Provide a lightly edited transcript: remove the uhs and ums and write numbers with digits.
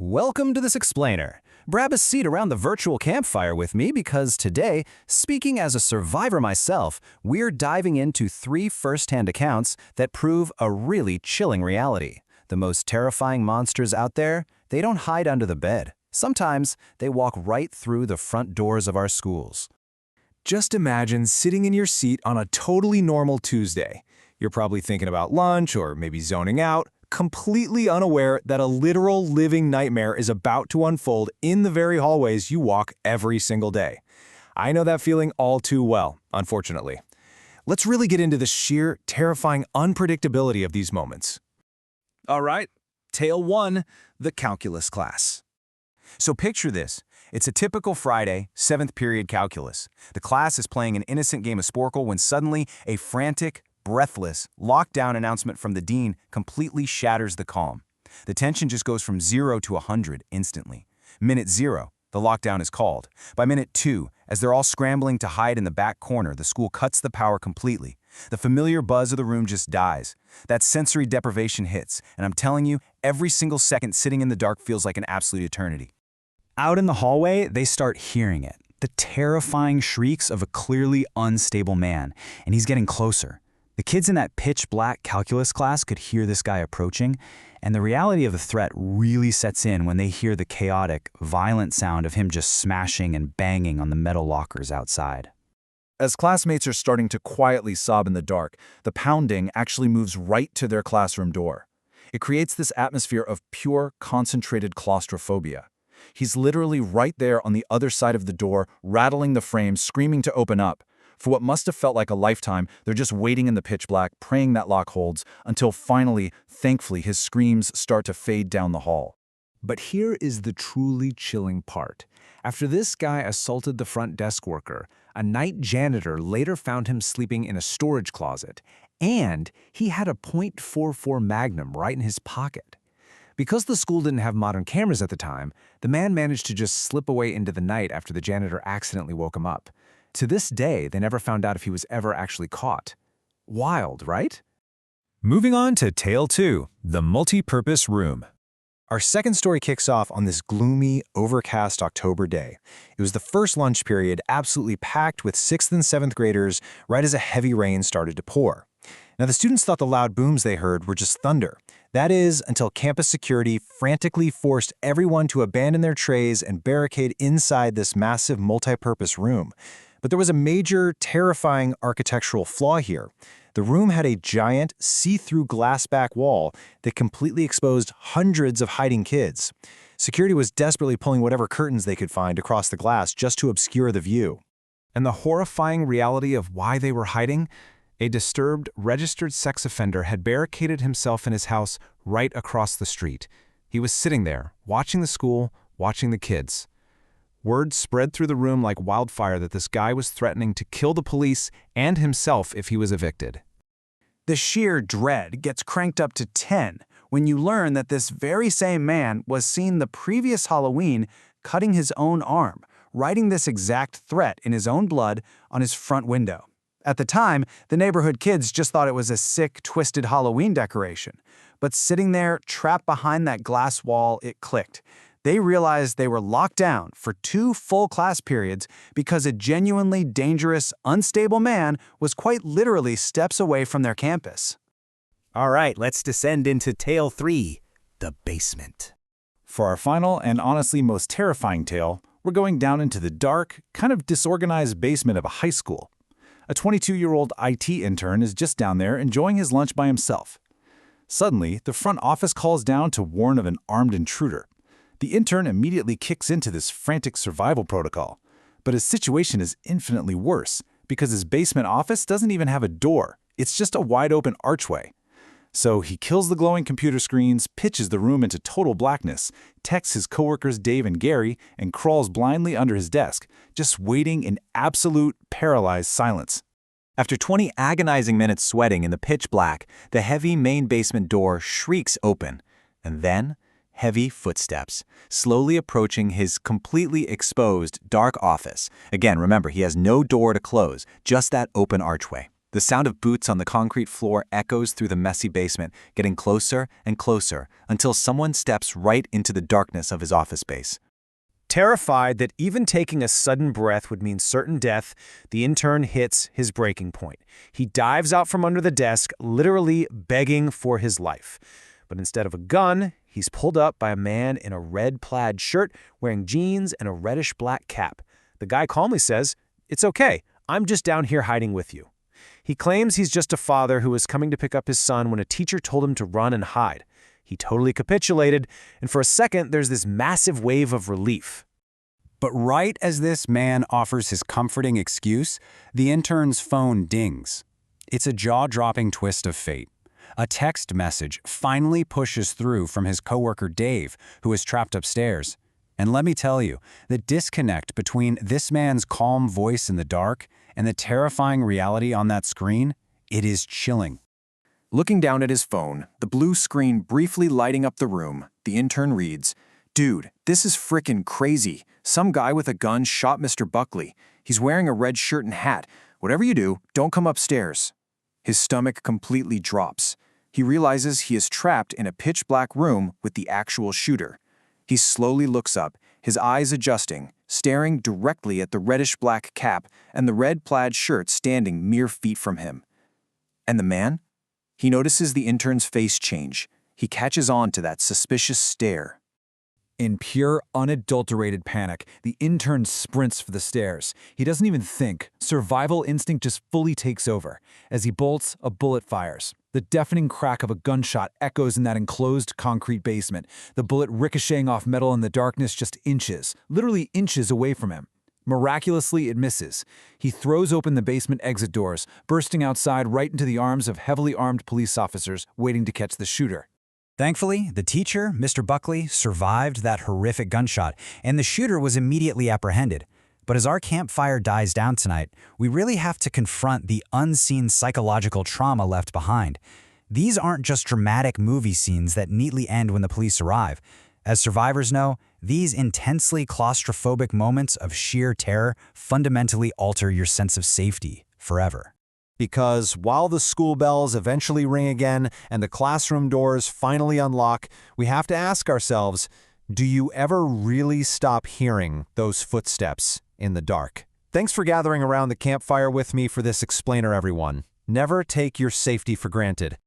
Welcome to this explainer. Grab a seat around the virtual campfire with me because today, speaking as a survivor myself, we're diving into 3 first-hand accounts that prove a really chilling reality. The most terrifying monsters out there, they don't hide under the bed. Sometimes, they walk right through the front doors of our schools. Just imagine sitting in your seat on a totally normal Tuesday. You're probably thinking about lunch or maybe zoning out, completely unaware that a literal living nightmare is about to unfold in the very hallways you walk every single day. I know that feeling all too well, unfortunately. Let's really get into the sheer, terrifying unpredictability of these moments. All right, Tale 1, the calculus class. So picture this. It's a typical Friday, 7th period calculus. The class is playing an innocent game of Sporkle when suddenly a frantic, breathless, lockdown announcement from the dean completely shatters the calm. The tension just goes from 0 to 100 instantly. Minute 0, the lockdown is called. By minute 2, as they're all scrambling to hide in the back corner, the school cuts the power completely. The familiar buzz of the room just dies. That sensory deprivation hits, and I'm telling you, every single second sitting in the dark feels like an absolute eternity. Out in the hallway, they start hearing it. The terrifying shrieks of a clearly unstable man, and he's getting closer. The kids in that pitch-black calculus class could hear this guy approaching, and the reality of the threat really sets in when they hear the chaotic, violent sound of him just smashing and banging on the metal lockers outside. As classmates are starting to quietly sob in the dark, the pounding actually moves right to their classroom door. It creates this atmosphere of pure, concentrated claustrophobia. He's literally right there on the other side of the door, rattling the frame, screaming to open up. For what must have felt like a lifetime, they're just waiting in the pitch black, praying that lock holds, until finally, thankfully, his screams start to fade down the hall. But here is the truly chilling part. After this guy assaulted the front desk worker, a night janitor later found him sleeping in a storage closet, and he had a .44 Magnum right in his pocket. Because the school didn't have modern cameras at the time, the man managed to just slip away into the night after the janitor accidentally woke him up. To this day, they never found out if he was ever actually caught. Wild, right? Moving on to Tale 2, the multi-purpose room. Our second story kicks off on this gloomy, overcast October day. It was the first lunch period, absolutely packed with 6th and 7th graders, right as a heavy rain started to pour. Now, the students thought the loud booms they heard were just thunder. That is, until campus security frantically forced everyone to abandon their trays and barricade inside this massive multi-purpose room. But there was a major, terrifying architectural flaw here. The room had a giant, see-through glass back wall that completely exposed hundreds of hiding kids. Security was desperately pulling whatever curtains they could find across the glass just to obscure the view. And the horrifying reality of why they were hiding? A disturbed, registered sex offender had barricaded himself in his house right across the street. He was sitting there, watching the school, watching the kids. Word spread through the room like wildfire that this guy was threatening to kill the police and himself if he was evicted. The sheer dread gets cranked up to 10 when you learn that this very same man was seen the previous Halloween cutting his own arm, writing this exact threat in his own blood on his front window. At the time, the neighborhood kids just thought it was a sick, twisted Halloween decoration. But sitting there, trapped behind that glass wall, it clicked. They realized they were locked down for 2 full class periods because a genuinely dangerous, unstable man was quite literally steps away from their campus. All right, let's descend into Tale 3, the basement. For our final and honestly most terrifying tale, we're going down into the dark, kind of disorganized basement of a high school. A 22-year-old IT intern is just down there enjoying his lunch by himself. Suddenly, the front office calls down to warn of an armed intruder. The intern immediately kicks into this frantic survival protocol. But his situation is infinitely worse because his basement office doesn't even have a door. It's just a wide-open archway. So he kills the glowing computer screens, pitches the room into total blackness, texts his coworkers Dave and Gary, and crawls blindly under his desk, just waiting in absolute, paralyzed silence. After 20 agonizing minutes sweating in the pitch black, the heavy main basement door shrieks open. And then, heavy footsteps, slowly approaching his completely exposed, dark office. Again, remember, he has no door to close, just that open archway. The sound of boots on the concrete floor echoes through the messy basement, getting closer and closer until someone steps right into the darkness of his office space. Terrified that even taking a sudden breath would mean certain death, the intern hits his breaking point. He dives out from under the desk, literally begging for his life. But instead of a gun, he's pulled up by a man in a red plaid shirt wearing jeans and a reddish-black cap. The guy calmly says, "It's okay, I'm just down here hiding with you." He claims he's just a father who was coming to pick up his son when a teacher told him to run and hide. He totally capitulated, and for a second there's this massive wave of relief. But right as this man offers his comforting excuse, the intern's phone dings. It's a jaw-dropping twist of fate. A text message finally pushes through from his coworker Dave, who is trapped upstairs. And let me tell you, the disconnect between this man's calm voice in the dark and the terrifying reality on that screen, it is chilling. Looking down at his phone, the blue screen briefly lighting up the room, the intern reads, "Dude, this is frickin' crazy. Some guy with a gun shot Mr. Buckley. He's wearing a red shirt and hat. Whatever you do, don't come upstairs." His stomach completely drops. He realizes he is trapped in a pitch-black room with the actual shooter. He slowly looks up, his eyes adjusting, staring directly at the reddish-black cap and the red plaid shirt standing mere feet from him. And the man? He notices the intern's face change. He catches on to that suspicious stare. In pure, unadulterated panic, the intern sprints for the stairs. He doesn't even think. Survival instinct just fully takes over. As he bolts, a bullet fires. The deafening crack of a gunshot echoes in that enclosed concrete basement, the bullet ricocheting off metal in the darkness just inches, literally inches away from him. Miraculously, it misses. He throws open the basement exit doors, bursting outside right into the arms of heavily armed police officers waiting to catch the shooter. Thankfully, the teacher, Mr. Buckley, survived that horrific gunshot, and the shooter was immediately apprehended. But as our campfire dies down tonight, we really have to confront the unseen psychological trauma left behind. These aren't just dramatic movie scenes that neatly end when the police arrive. As survivors know, these intensely claustrophobic moments of sheer terror fundamentally alter your sense of safety forever. Because while the school bells eventually ring again and the classroom doors finally unlock, we have to ask ourselves, do you ever really stop hearing those footsteps in the dark? Thanks for gathering around the campfire with me for this explainer, everyone. Never take your safety for granted.